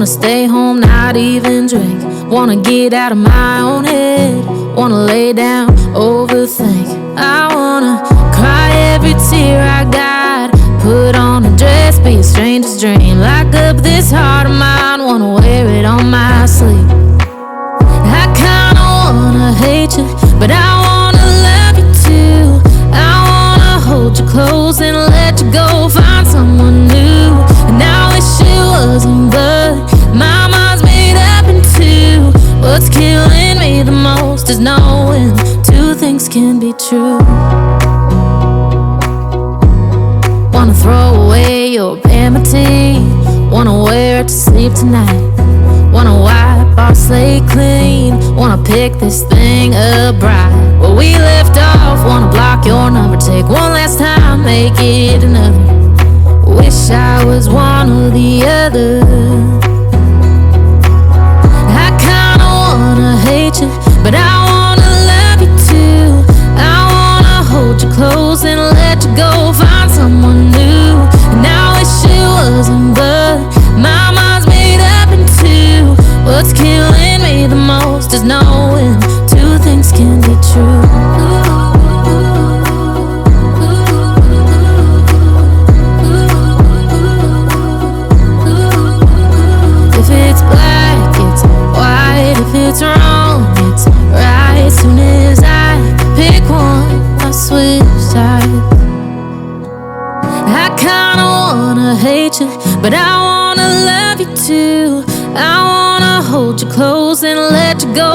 Wanna stay home, not even drink. Wanna get out of my own head. Wanna lay down, overthink. I wanna cry every tear I got. Put on a dress, be a stranger's dream. Lock up this heart of mine, wanna wear it on my sleeve. I kinda wanna hate you, but I wanna love you too. I wanna hold you close and let you go, find someone new. And I wish it wasn't, but my mind's made up in two. What's killing me the most is knowing two things can be true. Wanna throw away your vanity. Wanna wear it to sleep tonight. Wanna wipe our slate clean. Wanna pick this thing up right where we left off. Wanna block your number, take one last time, make it another. Wish I was one or the other. I kinda wanna hate you, but I wanna love you too. I wanna hold you close and let you go, find someone new. And I wish it wasn't, but my mind's made up in two. What's killing me the most is knowing two things can be true. If it's black, it's white. If it's wrong, it's right. Soon as I pick one, I switch sides. I kinda wanna hate you, but I wanna love you too. I wanna hold you close and let you go.